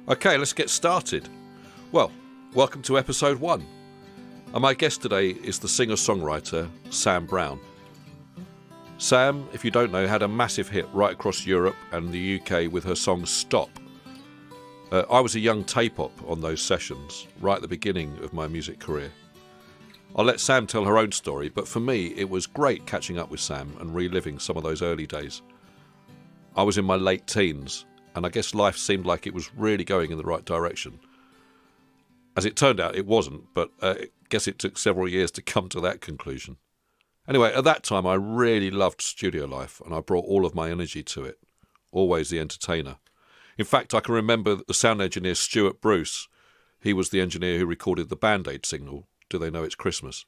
Okay, let's get started. Well, welcome to episode 1. And my guest today is the singer-songwriter Sam Brown. Sam, if you don't know, had a massive hit right across Europe and the UK with her song Stop. I was a young tape-op on those sessions, right at the beginning of my music career. I'll let Sam tell her own story, but for me it was great catching up with Sam and reliving some of those early days. I was in my late teens, and I guess life seemed like it was really going in the right direction. As it turned out, it wasn't, but I guess it took several years to come to that conclusion. Anyway, at that time I really loved studio life, and I brought all of my energy to it, always the entertainer. In fact, I can remember the sound engineer Stuart Bruce. He was the engineer who recorded the Band-Aid single, Do They Know It's Christmas?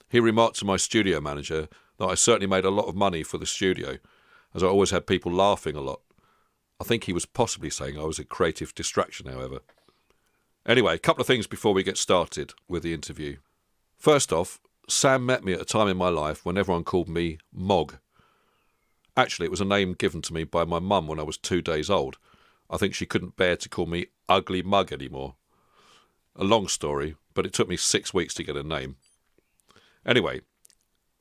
He remarked to my studio manager that I certainly made a lot of money for the studio, as I always had people laughing a lot. I think he was possibly saying I was a creative distraction, however. Anyway, a couple of things before we get started with the interview. First off, Sam met me at a time in my life when everyone called me Mog. Actually, it was a name given to me by my mum when I was 2 days old. I think she couldn't bear to call me Ugly Mug anymore. A long story, but it took me 6 weeks to get a name. Anyway,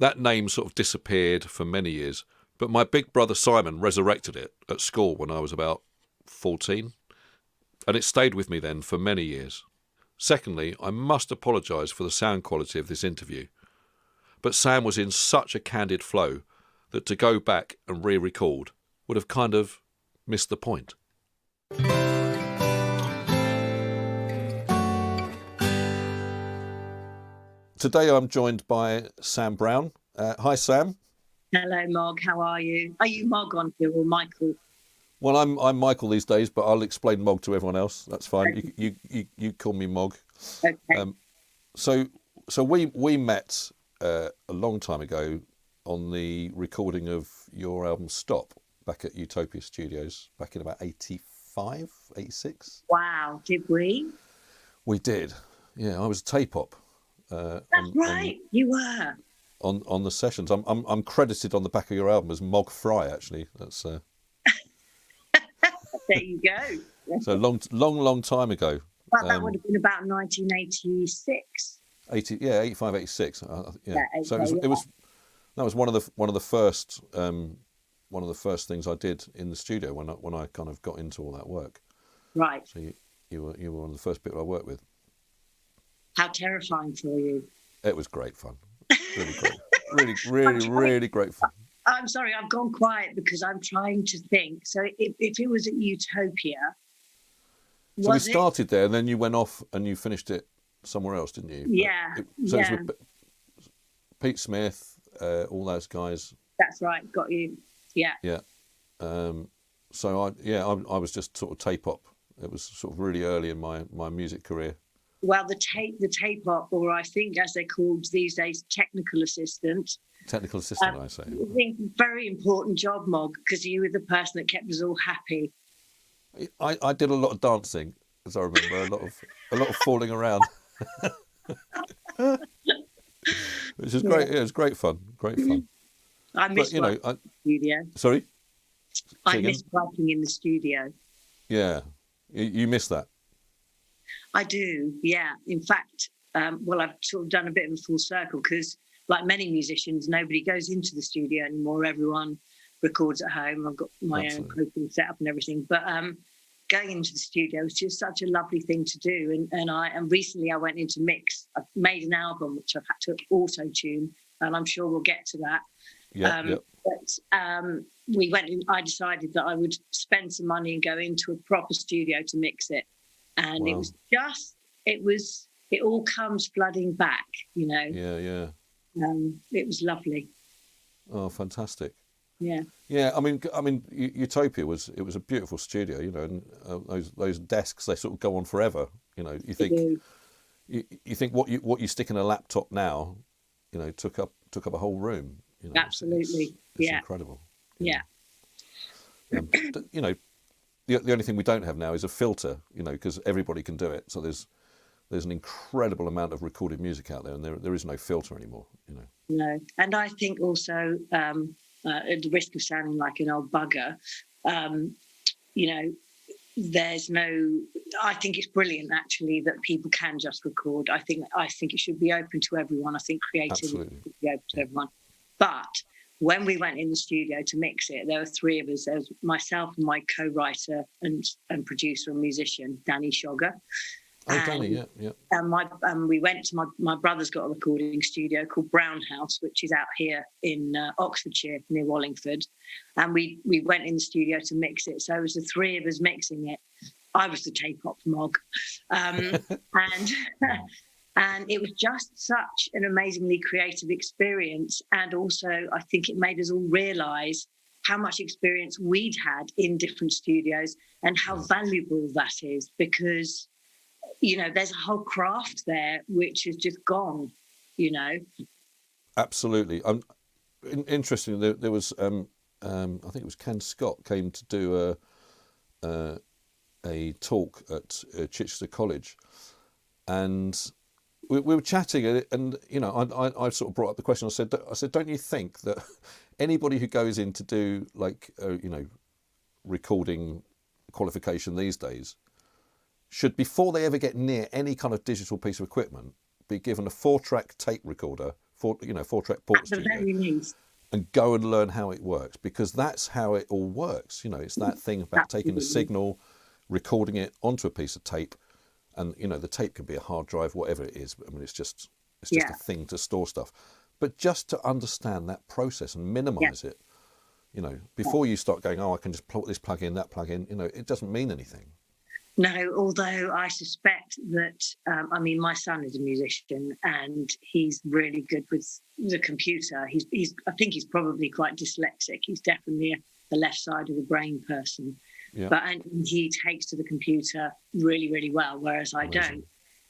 that name sort of disappeared for many years, but my big brother Simon resurrected it at school when I was about 14, and it stayed with me then for many years. Secondly, I must apologise for the sound quality of this interview, but Sam was in such a candid flow that to go back and re-record would have kind of missed the point. Today I'm joined by Sam Brown. Hi, Sam. Hello, Mog. How are you? Are you Mog on here or Michael? Well, I'm Michael these days, but I'll explain Mog to everyone else. That's fine. You call me Mog. Okay. So we met a long time ago on the recording of your album Stop back at Utopia Studios back in about 85, 86. Wow, did we? We did. Yeah, I was a tape-op. That's right, you were. On the sessions. I'm credited on the back of your album as Mog Fry, actually. That's There you go. so long time ago. Well, that would have been about 1986. 85, 86. Yeah. So okay, it was that was one of the first things I did in the studio when I kind of got into all that work. Right. So you were one of the first people I worked with. How terrifying for you. It was great fun. Really great. really great fun. I'm sorry, I've gone quiet because I'm trying to think. So if it was at Utopia, so we started there, and then you went off and you finished it somewhere else, didn't you? Yeah. It was with Pete Smith, all those guys. That's right. Got you. Yeah. Yeah. So I was just sort of tape-op. It was sort of really early in my music career. Well, the tape-op, or I think as they're called these days, technical assistant. Technical assistant, I say. I think very important job, Mog, because you were the person that kept us all happy. I did a lot of dancing, as I remember, a lot of falling around. Which is great. Yeah, it was great fun. Great fun. I miss working in the studio. Sorry? I miss working in the studio. Yeah. You miss that? I do, yeah. In fact, I've sort of done a bit of a full circle because, like many musicians, nobody goes into the studio anymore. Everyone records at home. I've got my own program set up and everything. But going into the studio was just such a lovely thing to do. And recently I went into mix. I've made an album which I've had to auto-tune, and I'm sure we'll get to that. Yeah. But we went in. I decided that I would spend some money and go into a proper studio to mix it. And It was it all comes flooding back, you know. Yeah. It was lovely. Oh, fantastic. Yeah. Yeah, I mean, Utopia was a beautiful studio, you know, and those desks, they sort of go on forever, you know. You think what you stick in a laptop now, you know, took up a whole room. You know, absolutely. It's incredible. Yeah. You know, the only thing we don't have now is a filter, you know, because everybody can do it. So there's an incredible amount of recorded music out there, and there is no filter anymore, you know. No, and I think also, at the risk of sounding like an old bugger, you know, there's no I think it's brilliant, actually, that people can just record. I think it should be open to everyone. I think creativity should be open to everyone. But when we went in the studio to mix it, there were three of us. There was myself and my co-writer and producer and musician, Danny Shogger. Danny, yeah. And we went to my brother's got a recording studio called Brown House, which is out here in Oxfordshire near Wallingford. And we went in the studio to mix it. So it was the three of us mixing it. I was the tape op mog. And it was just such an amazingly creative experience. And also, I think it made us all realise how much experience we'd had in different studios and how valuable that is, because, you know, there's a whole craft there which has just gone, you know. Absolutely. Interesting, there was, I think it was Ken Scott came to do a talk at Chichester College, and we were chatting, and you know, I sort of brought up the question. I said, don't you think that anybody who goes in to do like you know, recording qualification these days should, before they ever get near any kind of digital piece of equipment, be given a 4-track tape recorder, 4-track port studio, and go and learn how it works, because that's how it all works. You know, it's that thing about taking a signal, recording it onto a piece of tape, and you know, the tape can be a hard drive, whatever it is. I mean, it's just a thing to store stuff. But just to understand that process and minimise it, you know, before you start going, oh, I can just put this plug in, that plug in, you know, it doesn't mean anything. No, although I suspect that, I mean, my son is a musician and he's really good with the computer. I think he's probably quite dyslexic. He's definitely the left side of the brain person. Yeah. And he takes to the computer really, really well, whereas I don't.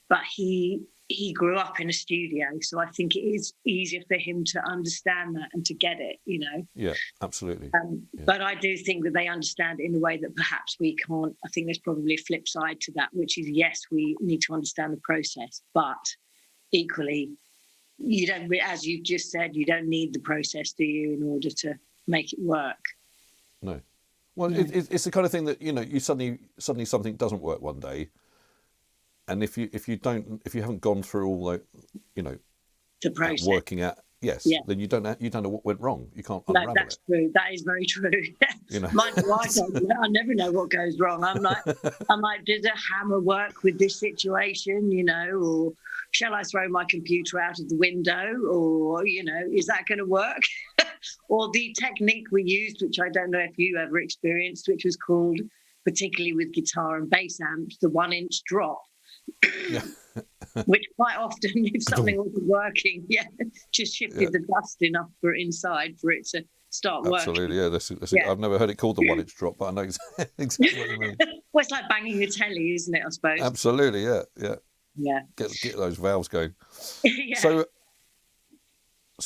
But he grew up in a studio, so I think it is easier for him to understand that and to get it, you know. Yeah, absolutely. But I do think that they understand it in a way that perhaps we can't. I think there's probably a flip side to that, which is, yes, we need to understand the process, but equally, you don't, as you've just said, you don't need the process, do you, in order to make it work? No. Well, it's the kind of thing that, you know, you suddenly something doesn't work one day, and if you haven't gone through all the, you know, the process working at then you don't know what went wrong. You can't unravel it. That's true. That is very true. You know, I never know what goes wrong. I'm like, did a hammer work with this situation? You know, or shall I throw my computer out of the window? Or, you know, is that going to work? Or the technique we used, which I don't know if you ever experienced, which was called, particularly with guitar and bass amps, the 1-inch drop. Which quite often, if something wasn't working, just shifted the dust enough for it inside for it to start working. Absolutely, yeah. I've never heard it called the 1-inch drop, but I know exactly what you mean. Well, it's like banging a telly, isn't it, I suppose? Absolutely, yeah. Get those valves going. So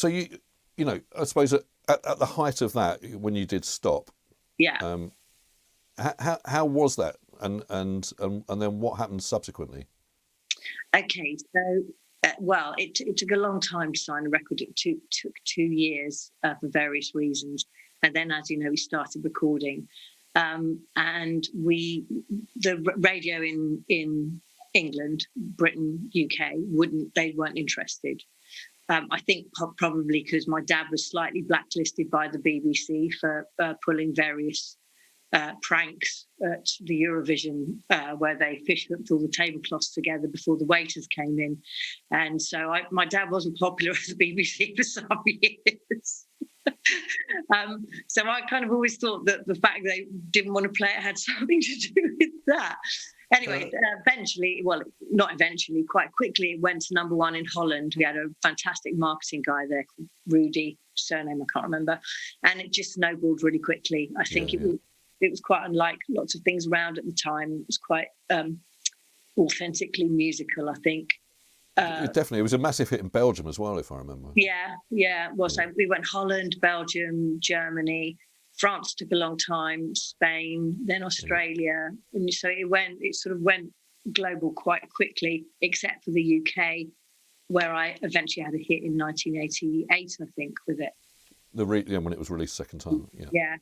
you know, I suppose at the height of that, when you did stop, how was that, and then what happened subsequently? Okay, so it took a long time to sign a record. It took 2 years for various reasons, and then, as you know, we started recording, and the radio in England, Britain, UK weren't interested. I think probably because my dad was slightly blacklisted by the BBC for pulling various pranks at the Eurovision, where they fish whipped all the tablecloths together before the waiters came in. And so my dad wasn't popular at the BBC for some years. So I kind of always thought that the fact they didn't want to play it had something to do with that. Anyway, quite quickly, it went to number 1 in Holland. We had a fantastic marketing guy there called Rudy, surname I can't remember, and it just snowballed really quickly. I think it was quite unlike lots of things around at the time. It was quite authentically musical, I think. Definitely. It was a massive hit in Belgium as well, if I remember. Yeah. Well, so we went Holland, Belgium, Germany. France took a long time, Spain, then Australia. And so it sort of went global quite quickly, except for the UK, where I eventually had a hit in 1988, I think, with it. When it was released second time, Yeah.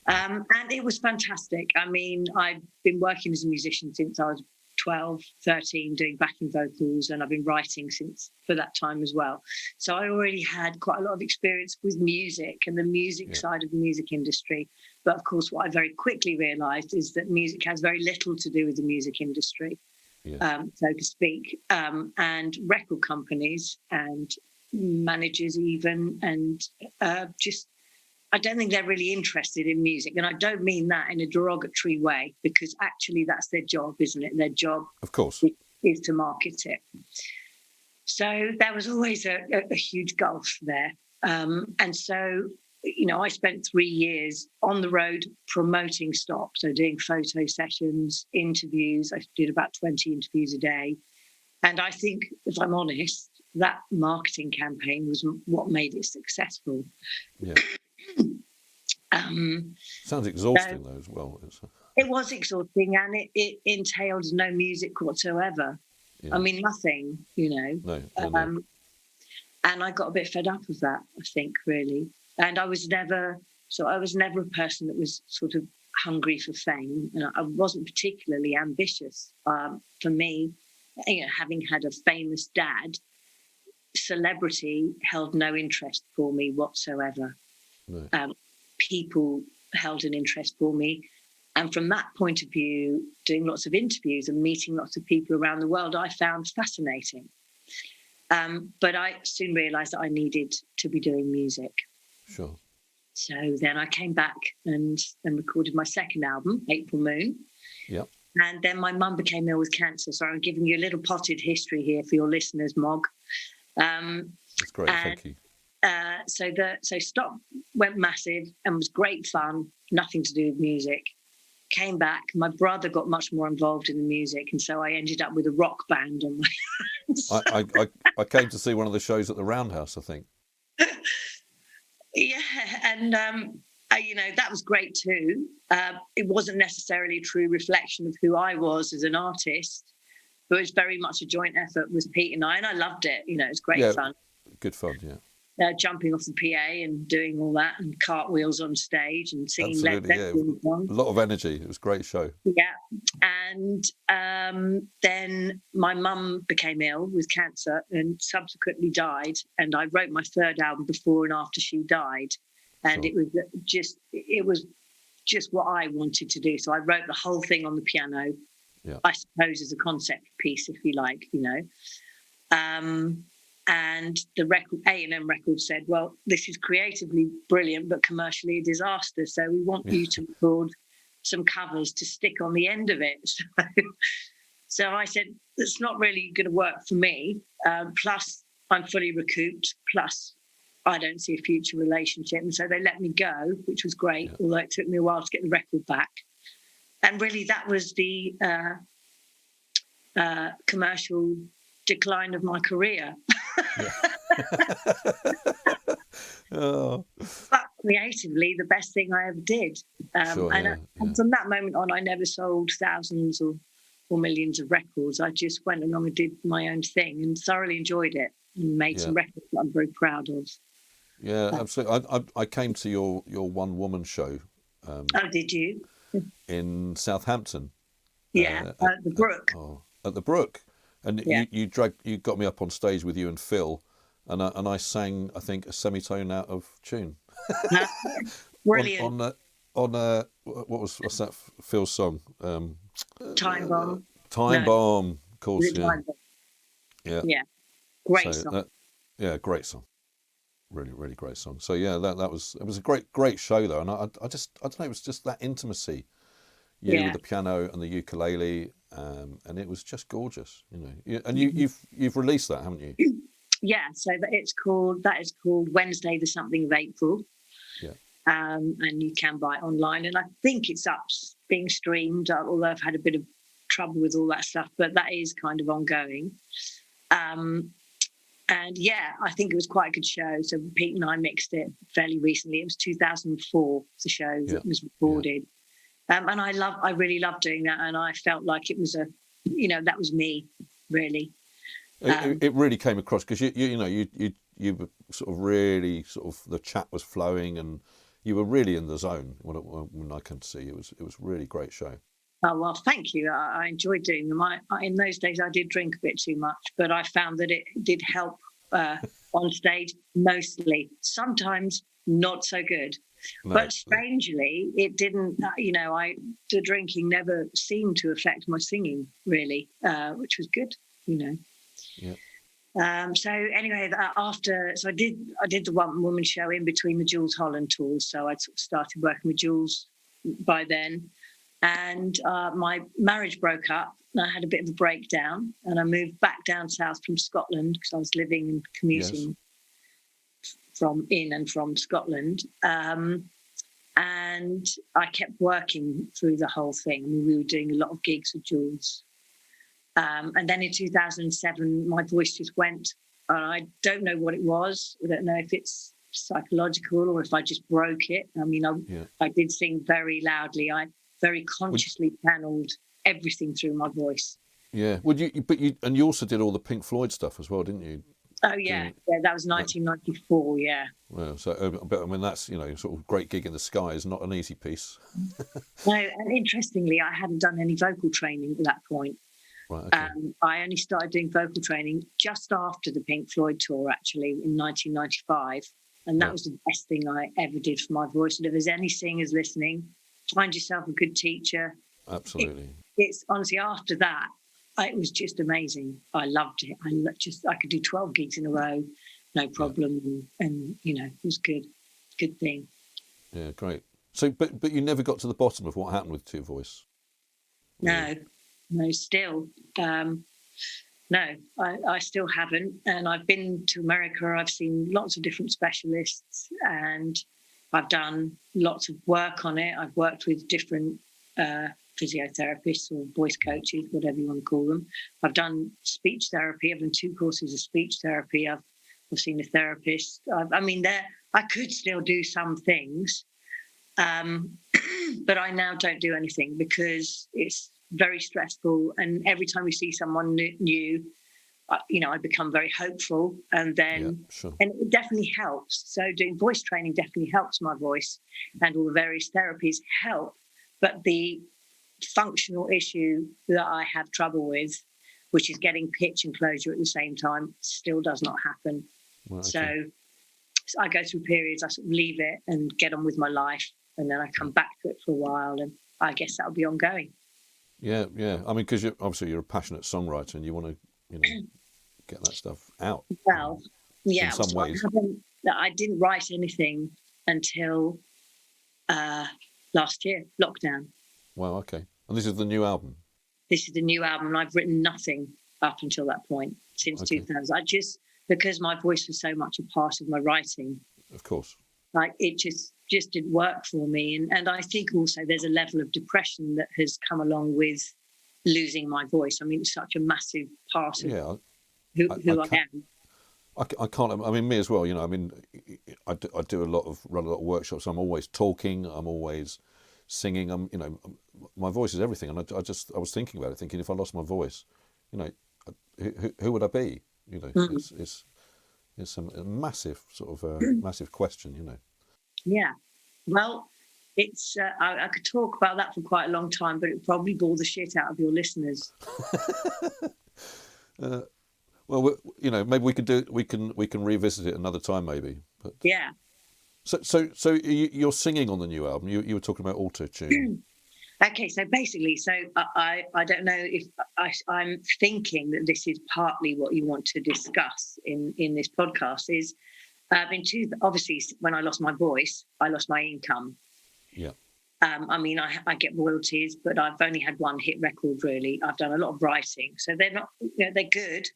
And it was fantastic. I mean, I've been working as a musician since I was 12, 13, doing backing vocals, and I've been writing since for that time as well. So I already had quite a lot of experience with music and the music side of the music industry. But of course, what I very quickly realised is that music has very little to do with the music industry, so to speak, and record companies and managers even, and just I don't think they're really interested in music. And I don't mean that in a derogatory way, because actually that's their job, isn't it? Their job, of course, is to market it. So there was always a huge gulf there. And so, you know, I spent 3 years on the road promoting Stop. So doing photo sessions, interviews. I did about 20 interviews a day. And I think, if I'm honest, that marketing campaign was what made it successful. Yeah. Sounds exhausting, though, as well. It was exhausting, and it entailed no music whatsoever. Yeah. I mean, nothing, you know. No. And I got a bit fed up of that, I think, really. And I was never a person that was sort of hungry for fame, and I wasn't particularly ambitious. For me, you know, having had a famous dad, celebrity held no interest for me whatsoever. No. People held an interest for me. And from that point of view, doing lots of interviews and meeting lots of people around the world, I found fascinating. But I soon realised that I needed to be doing music. Sure. So then I came back and recorded my second album, April Moon. Yep. And then my mum became ill with cancer. So I'm giving you a little potted history here for your listeners, Mog. That's great, thank you. So Stop went massive and was great fun, nothing to do with music. Came back, my brother got much more involved in the music, and so I ended up with a rock band on my hands. I came to see one of the shows at the Roundhouse, I think. Yeah, and you know, that was great too. It wasn't necessarily a true reflection of who I was as an artist, but it was very much a joint effort with Pete and I loved it. You know, it was great fun. Good fun, yeah. Jumping off the PA and doing all that, and cartwheels on stage and singing. Absolutely, yeah. A lot of energy. It was a great show. Yeah, and then my mum became ill with cancer and subsequently died. And I wrote my third album before and after she died, and it was just what I wanted to do. So I wrote the whole thing on the piano. Yeah. I suppose as a concept piece, if you like, you know. And the A&M record said, well, this is creatively brilliant, but commercially a disaster. So we want you to record some covers to stick on the end of it. So I said, it's not really going to work for me. Plus, I'm fully recouped. Plus, I don't see a future relationship. And so they let me go, which was great, although it took me a while to get the record back. And really, that was the commercial decline of my career. Oh. But creatively, the best thing I ever did. And from that moment on, I never sold thousands or millions of records. I just went along and did my own thing and thoroughly enjoyed it and made some records that I'm very proud of. Yeah, absolutely. I came to your one woman show. Oh, did you? In Southampton. Yeah, at the Brook. At the Brook. And you got me up on stage with you and Phil, and I sang, I think, a semitone out of tune. Brilliant. What's that Phil's song? Time Bomb. Time Bomb, of course. Yeah. Yeah. Great song. Great song. Really, really great song. So yeah, it was a great show though, and I don't know, it was just that intimacy. With the piano and the ukulele, and it was just gorgeous, you know. And you've released that, haven't you? Yeah. So that is called Wednesday, the something of April. Yeah. And you can buy it online, and I think it's up being streamed. Although I've had a bit of trouble with all that stuff, but that is kind of ongoing. And yeah, I think it was quite a good show. So Pete and I mixed it fairly recently. It was 2004, the show that was recorded. And I really loved doing that, and I felt like it was that was me, really. It really came across because you were sort of really the chat was flowing, and you were really in the zone when I came to see you. It was a really great show. Oh, well, thank you. I enjoyed doing them. In those days, I did drink a bit too much, but I found that it did help on stage mostly. Sometimes not so good. No, but strangely, it didn't, the drinking never seemed to affect my singing, really, which was good, Yeah. So anyway, I did the one woman show in between the Jools Holland tours. So I sort of started working with Jools by then. And my marriage broke up and I had a bit of a breakdown and I moved back down south from Scotland because I was living and commuting from Scotland. And I kept working through the whole thing. I mean, we were doing a lot of gigs with Jools. And then in 2007, my voice just went. I don't know what it was. I don't know if it's psychological or if I just broke it. I mean, I did sing very loudly. I very consciously channeled everything through my voice. Yeah. Well, you also did all the Pink Floyd stuff as well, didn't you? Oh yeah, that was 1994. Yeah. Well, so but I mean that's sort of great gig in the sky is not an easy piece. No, and interestingly, I hadn't done any vocal training at that point. Right. Okay. I only started doing vocal training just after the Pink Floyd tour, actually, in 1995, and that was the best thing I ever did for my voice. And if there's any singers listening, find yourself a good teacher. Absolutely. It's honestly after that, it was just amazing. I loved it. I could do 12 gigs in a row, no problem, and it was good thing. Yeah, great. So, but you never got to the bottom of what happened with your voice. No, still. No, I still haven't. And I've been to America. I've seen lots of different specialists and I've done lots of work on it. I've worked with different physiotherapists or voice coaches, whatever you want to call them. I've done speech therapy. I've done 2 courses of speech therapy. I've seen a therapist. I could still do some things, but I now don't do anything because it's very stressful. And every time you see someone new, I become very hopeful. And then, and it definitely helps. So doing voice training definitely helps my voice, and all the various therapies help. But the functional issue that I have trouble with, which is getting pitch and closure at the same time, still does not happen. Well, okay. So I go through periods, I sort of leave it and get on with my life, and then I come back to it for a while, and I guess that'll be ongoing. Yeah. I mean, because you're a passionate songwriter and you want to, get that stuff out. Well, yeah. In some ways. I didn't write anything until last year, lockdown. Wow, okay. And this is the new album? This is the new album, and I've written nothing up until that point, since 2000. Because my voice was so much a part of my writing. Of course. Like, it just didn't work for me. And I think also there's a level of depression that has come along with losing my voice. I mean, it's such a massive part of who I am. I can't. I mean, me as well. I mean, I run a lot of workshops. I'm always talking. I'm always singing. My voice is everything. And I was thinking about it, thinking if I lost my voice, who would I be? It's a massive sort of massive question. Yeah. Well, it's. I could talk about that for quite a long time, but it probably bore the shit out of your listeners. Well, maybe we can revisit it another time, maybe. But yeah. So you're singing on the new album. You were talking about auto tune. Okay, so basically, I don't know if I'm thinking that this is partly what you want to discuss in this podcast. Is obviously when I lost my voice, I lost my income. Yeah. I mean, I get royalties, but I've only had one hit record, really. I've done a lot of writing, so they're not, they're good.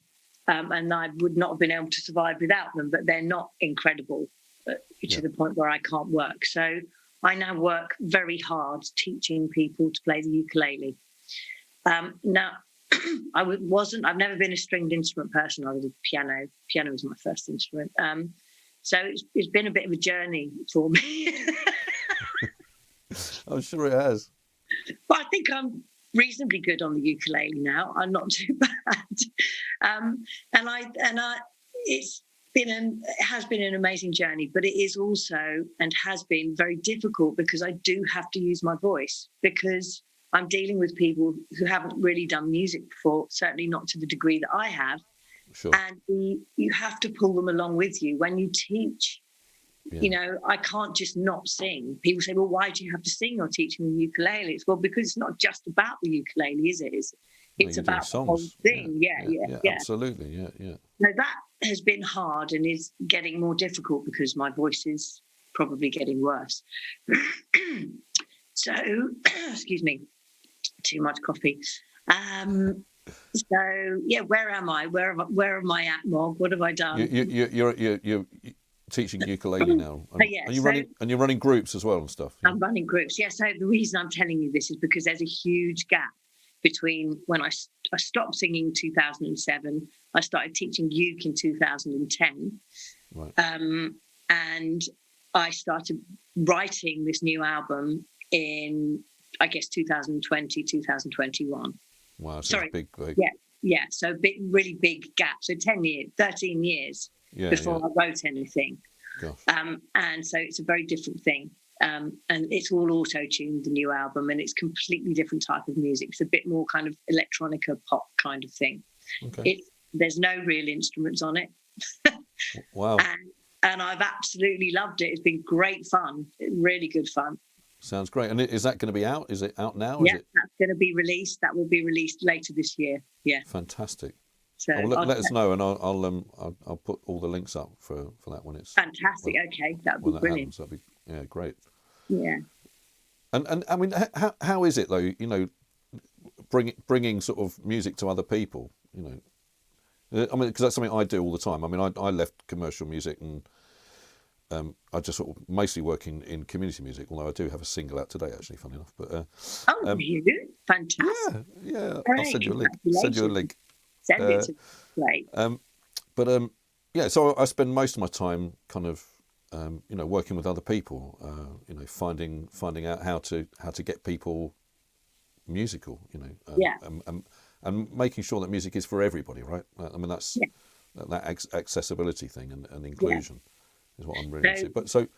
And I would not have been able to survive without them, but they're not incredible to the point where I can't work. So I now work very hard teaching people to play the ukulele. Now, I've never been a stringed instrument person. I was a piano. Piano was my first instrument. So it's been a bit of a journey for me. I'm sure it has. But I think I'm reasonably good on the ukulele now. I'm not too bad. And it's it has been an amazing journey, but it is also and has been very difficult because I do have to use my voice because I'm dealing with people who haven't really done music before, certainly not to the degree that I have. Sure. And you have to pull them along with you when you teach. Yeah. You know, I can't just not sing. People say, well, why do you have to sing or teaching the ukulele? It's well, because it's not just about the ukulele, is it? It's about the whole thing. Yeah. Absolutely. Yeah. No, that has been hard and is getting more difficult because my voice is probably getting worse. So, excuse me, too much coffee. So, yeah, where am I? Where am I at, Mog? What have I done? You're teaching ukulele now. Yeah, you're running groups as well and stuff. Yeah? I'm running groups. Yeah, so the reason I'm telling you this is because there's a huge gap between when I stopped singing in 2007, I started teaching uke in 2010, right. And I started writing this new album in, I guess, 2020, 2021. Wow, so it's big. Yeah, so really big gap. So 13 years before I wrote anything. Gosh. And so it's a very different thing. And it's all auto-tuned, the new album, and it's completely different type of music. It's a bit more kind of electronica pop kind of thing. Okay. There's no real instruments on it. Wow. And I've absolutely loved it. It's been great fun, really good fun. Sounds great. And is that going to be out? Is it out now? Yeah, that's going to be released. That will be released later this year. Yeah. Fantastic. So let us know, and I'll put all the links up for that when it's fantastic. Okay, that would be brilliant. That'd be great. Yeah. And I mean, how is it though? You know, bringing sort of music to other people. You know, I mean, because that's something I do all the time. I mean, I left commercial music and I just sort of mostly work in community music. Although I do have a single out today, actually, funny enough. But you do? Fantastic. Yeah. Great. I'll send you a link. Send you a link. Send it to me. Great. Yeah. So I spend most of my time kind of working with other people. Finding out how to get people musical. And making sure that music is for everybody, right? I mean, that's that accessibility thing and inclusion is what I'm really into. But so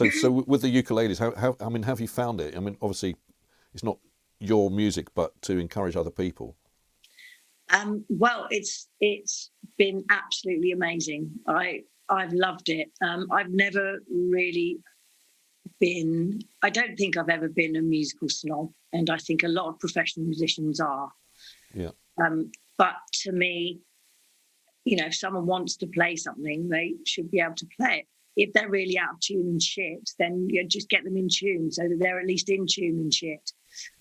with the ukuleles, how I mean, have you found it? I mean, obviously, it's not your music, but to encourage other people. Well, it's been absolutely amazing. I've loved it. I've never really been. I don't think I've ever been a musical snob, and I think a lot of professional musicians are. Yeah. But to me, if someone wants to play something, they should be able to play it. If they're really out of tune and shit, then just get them in tune so that they're at least in tune and shit.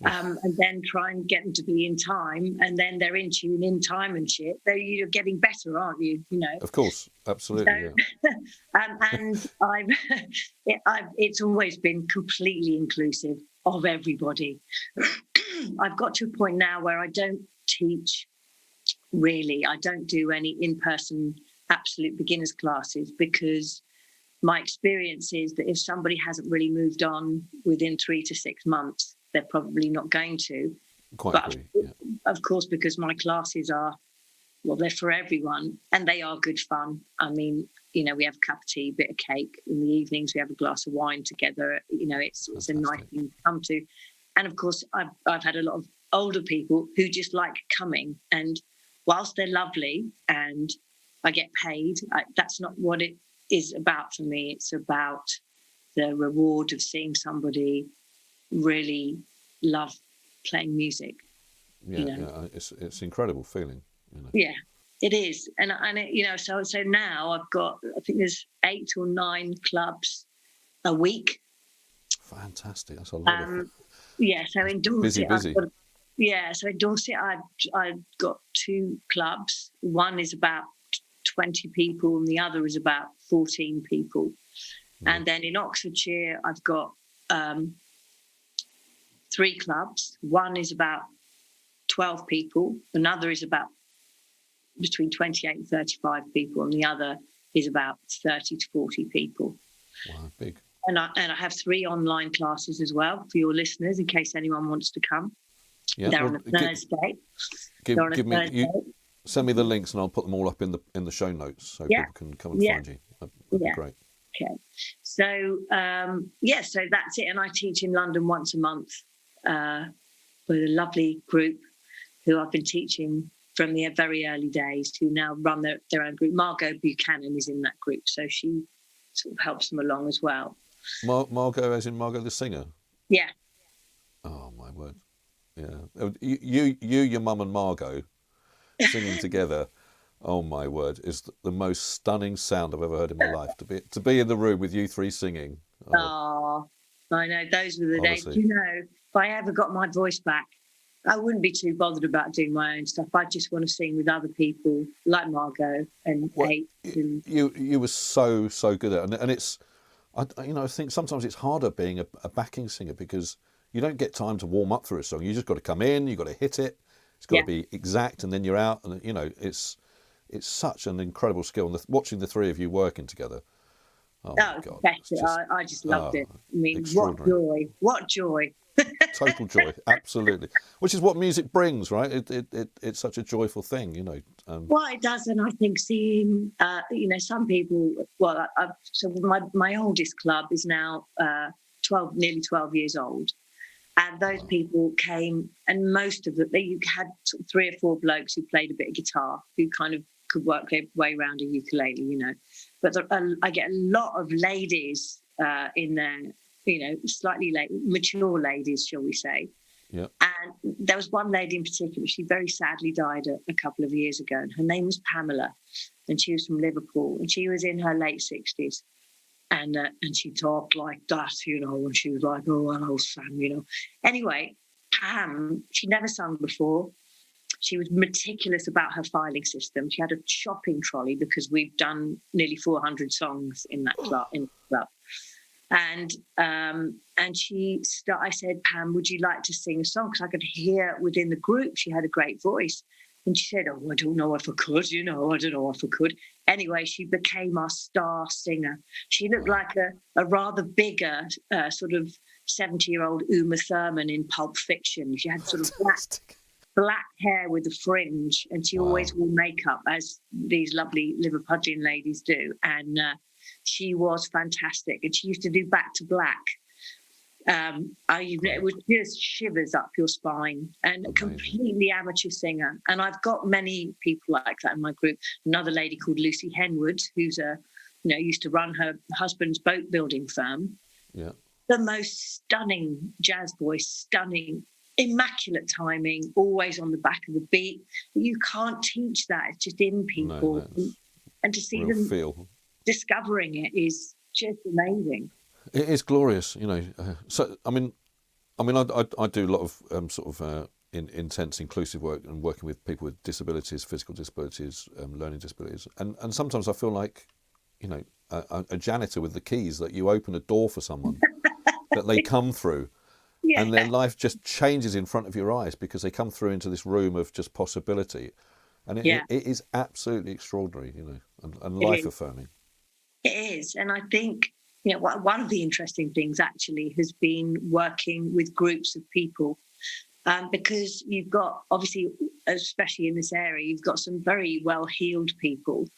And then try and get them to be in time, and then they're in tune, in time and shit. You're getting better, aren't you? Of course, absolutely. And it's always been completely inclusive of everybody. I've got to a point now where I don't teach. Really, I don't do any in-person absolute beginners classes because my experience is that if somebody hasn't really moved on within 3 to 6 months, they're probably not going to. Of course, because my classes they're for everyone and they are good fun. I mean, we have a cup of tea, bit of cake. In the evenings, we have a glass of wine together. It's a nice thing to come to. And of course, I've had a lot of older people who just like coming. And whilst they're lovely and I get paid, that's not what it is about for me. It's about the reward of seeing somebody really love playing music. It's incredible feeling. Yeah, it is, and so now I've got, I think there's 8 or 9 clubs a week. Fantastic, that's a lot. So in Dorset, busy. So in Dorset, I've got 2 clubs. One is about 20 people, and the other is about 14 people. And then in Oxfordshire, I've got 3 clubs. One is about 12 people, another is about between 28 and 35 people, and the other is about 30 to 40 people. Wow, big. And I have 3 online classes as well for your listeners in case anyone wants to come. Yeah, they're on a Thursday. Send me the links and I'll put them all up in the show notes so Yeah. people can come and find you. That'd be great. Okay. So so that's it. And I teach in London once a month with a lovely group who I've been teaching from the very early days, who now run their own group. Margot Buchanan is in that group, so she sort of helps them along as well. Margot, as in Margot the singer? Yeah. Oh, my word. Yeah. Your mum and Margot singing together, oh, my word, is the most stunning sound I've ever heard in my life. To be in the room with you three singing. Oh, I know. Those were the days. You know, if I ever got my voice back, I wouldn't be too bothered about doing my own stuff. I just want to sing with other people like Margot and Kate. You were so good at it. And it's, I think sometimes it's harder being a backing singer because you don't get time to warm up for a song. You just got to come in, you got to hit it. It's got to be exact, and then you're out. And it's such an incredible skill. And watching the three of you working together. Oh my God! I just loved it. I mean, what joy! What joy! Total joy, absolutely. Which is what music brings, right? It's such a joyful thing, Well, it does, and I think seeing, some people. Well, so my oldest club is now nearly 12 years old, and those people came, and most of them, you had sort of 3 or 4 blokes who played a bit of guitar, who kind of could work their way around a ukulele, But I get a lot of ladies in there. Slightly mature ladies, shall we say. Yeah. And there was one lady in particular, she very sadly died a couple of years ago, and her name was Pamela, and she was from Liverpool, and she was in her late 60s. And she talked like that, and she was like, oh, hello, Sam, Anyway, Pam, she never sung before. She was meticulous about her filing system. She had a shopping trolley because we've done nearly 400 songs in that club. And I said, Pam, would you like to sing a song? Because I could hear within the group she had a great voice. And she said, oh, I don't know if I could, I don't know if I could. Anyway, she became our star singer. She looked like a rather bigger sort of 70-year-old Uma Thurman in Pulp Fiction. She had sort of black hair with a fringe, and she always wore makeup, as these lovely Liverpudlian ladies do. And she was fantastic, and she used to do Back to Black. It was just shivers up your spine, and a completely amateur singer. And I've got many people like that in my group. Another lady called Lucy Henwood, who's used to run her husband's boat building firm. Yeah, the most stunning jazz voice, stunning, immaculate timing, always on the back of the beat. You can't teach that; it's just in people, and to see them discovering it is just amazing. It is glorious, So I mean, I do a lot of intense, inclusive work and working with people with disabilities, physical disabilities, learning disabilities, and sometimes I feel like, a janitor with the keys, that you open a door for someone that they come through, and their life just changes in front of your eyes because they come through into this room of just possibility, and it is absolutely extraordinary, and life affirming. It is, and I think. One of the interesting things actually has been working with groups of people, because you've got, obviously, especially in this area, you've got some very well-heeled people.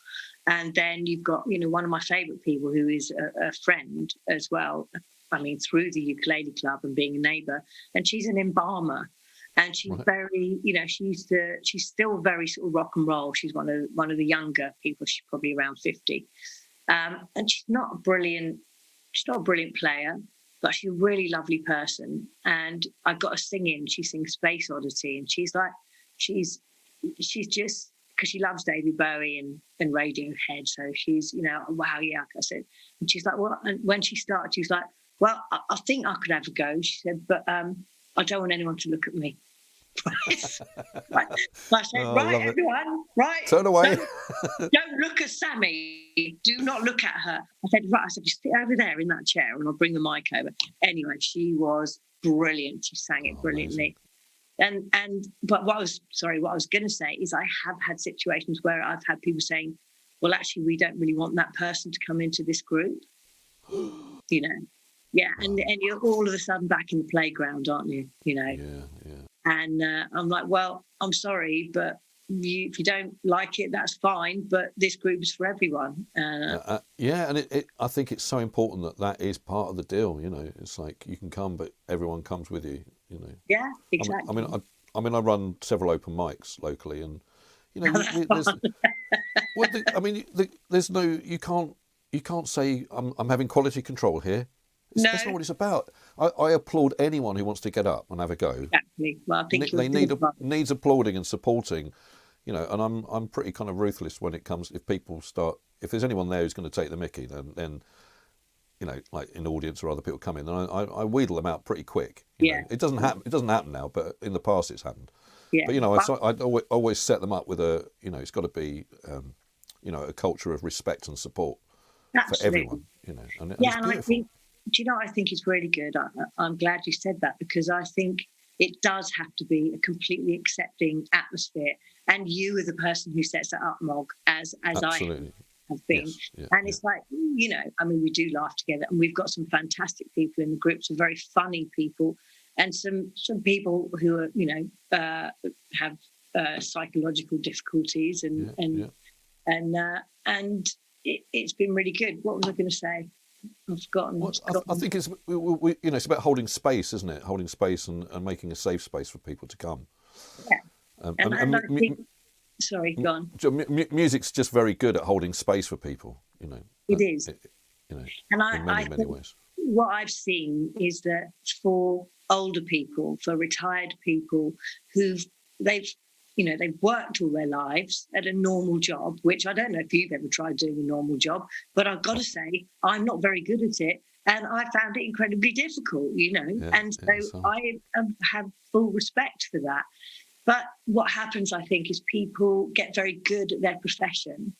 And then you've got, one of my favourite people who is a friend as well, through the ukulele club and being a neighbour. And she's an embalmer. And she's very, she's still very sort of rock and roll. She's one of the younger people. She's probably around 50. And she's not a brilliant player, but she's a really lovely person. And I've got her singing. She sings Space Oddity, and she's just, because she loves David Bowie and Radiohead. So she's, wow, yeah. I said, and she's like, well, and when she started, she was like, well, I think I could have a go. She said, but I don't want anyone to look at me. Right. I said, right, everyone, right. Turn away. Don't look at Sammy. Do not look at her. I said, right. I said, just sit over there in that chair and I'll bring the mic over. Anyway, she was brilliant. She sang it brilliantly. Amazing. But what I was going to say is I have had situations where I've had people saying, well, actually, we don't really want that person to come into this group. Yeah. And you're all of a sudden back in the playground, aren't you? Yeah. And I'm like, well, I'm sorry, but if you don't like it, that's fine. But this group is for everyone. Yeah, and I think it's so important that is part of the deal. You know, it's like you can come, but everyone comes with you. You know. Yeah, exactly. I run several open mics locally, and you know, there's there's no you can't say I'm having quality control here. No. That's not what it's about. I applaud anyone who wants to get up and have a go. Exactly. Well, I think they needs applauding and supporting, you know. And I'm pretty kind of ruthless when it comes. If there's anyone there who's going to take the mickey, then you know, like in the audience or other people come in, then I wheedle them out pretty quick. You know. It doesn't happen. It doesn't happen now, but in the past it's happened. Yeah. But you know, I always set them up with it's got to be, a culture of respect and support. Absolutely. For everyone. You know. And I think. Do you know, I think it's really good. I'm glad you said that, because I think it does have to be a completely accepting atmosphere. And you are the person who sets it up, Mog, as Absolutely. I have been. Yes. Yeah, and it's like, you know, I mean, we do laugh together, and we've got some fantastic people in the group, some very funny people, and some people who are, you know, have psychological difficulties, and it's been really good. What was I going to say? I've forgotten. Well, I think it's it's about holding space, isn't it? Holding space and making a safe space for people to come. Yeah. I think, sorry, go on. Music's just very good at holding space for people. You know. It is. You know. And in many ways. What I've seen is that for older people, for retired people they've worked all their lives at a normal job, which I don't know if you've ever tried doing a normal job, but I've got to say, I'm not very good at it. And I found it incredibly difficult, you know. Yeah, and so I have full respect for that. But what happens, I think, is people get very good at their profession.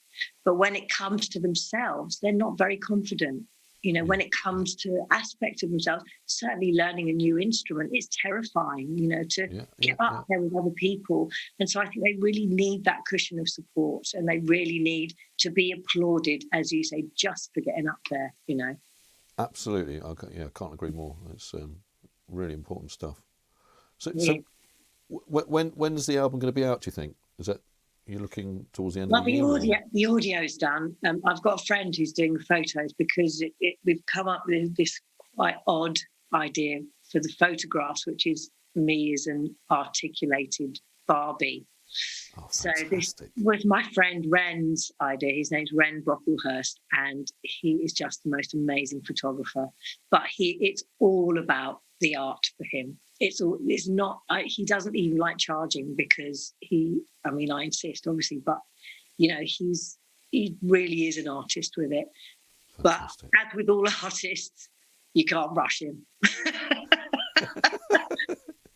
But when it comes to themselves, they're not very confident. You know, when it comes to aspects of themselves, certainly learning a new instrument, it's terrifying, you know, to get up there with other people. And so I think they really need that cushion of support, and they really need to be applauded, as you say, just for getting up there, you know. Absolutely. I can't agree more. It's really important stuff. So when's the album going to be out, do you think? Is that you're looking towards the end of the year? The audio's done. I've got a friend who's doing the photos, because we've come up with this quite odd idea for the photographs, which is me as an articulated Barbie. Oh, so this was my friend Ren's idea. His name's Ren Brocklehurst, and he is just the most amazing photographer. But it's all about the art for him. It's not. He doesn't even like charging, because I insist, obviously, but you know, he really is an artist with it. Fantastic. But as with all artists, you can't rush him.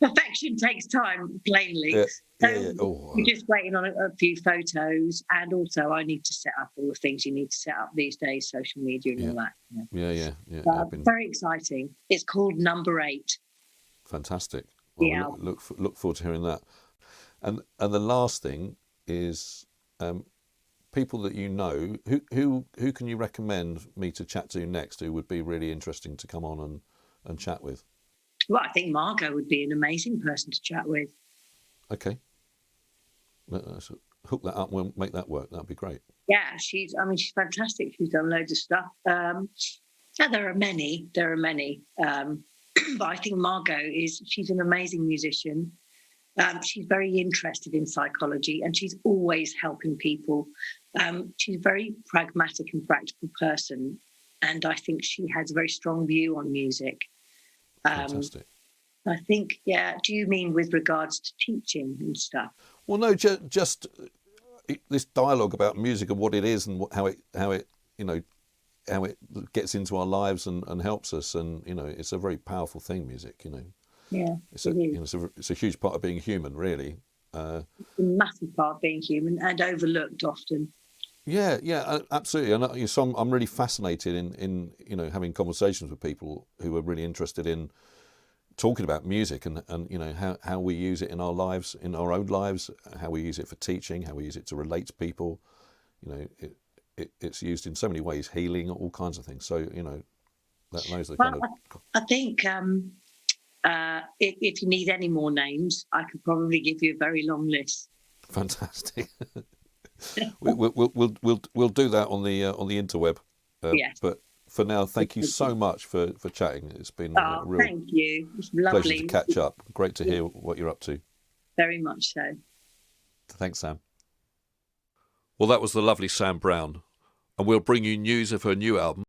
Perfection takes time, plainly. We're just waiting on a few photos, and also I need to set up all the things you need to set up these days, social media and all that. Yeah. Very exciting. It's called No.8. Fantastic. Well, look forward to hearing that. And the last thing is people that you know. Who can you recommend me to chat to next? Who would be really interesting to come on and chat with? Well, I think Margot would be an amazing person to chat with. Okay. Let's hook that up. We'll make that work. That'd be great. Yeah, she's fantastic. She's done loads of stuff. There are many. But I think Margot she's an amazing musician. She's very interested in psychology, and she's always helping people. She's a very pragmatic and practical person, and I think she has a very strong view on music. Fantastic. I think, do you mean with regards to teaching and stuff? Well, no, just this dialogue about music and what it is, and how it gets into our lives and helps us, and you know, it's a very powerful thing, music. You know, it's a huge part of being human, really. It's a massive part of being human, and overlooked often. Yeah, absolutely. And so I'm really fascinated in having conversations with people who are really interested in talking about music and you know how we use it in our lives, in our own lives, how we use it for teaching, how we use it to relate to people. You know, it's used in so many ways, healing, all kinds of things. So you know, those are kind of. I think if you need any more names, I could probably give you a very long list. Fantastic. We'll do that on the interweb. Yes. But for now, thank you so much for chatting. It's been a real thank you. It's lovely. pleasure to catch up. Great to hear what you're up to. Very much so. Thanks, Sam. Well, that was the lovely Sam Brown, and we'll bring you news of her new album,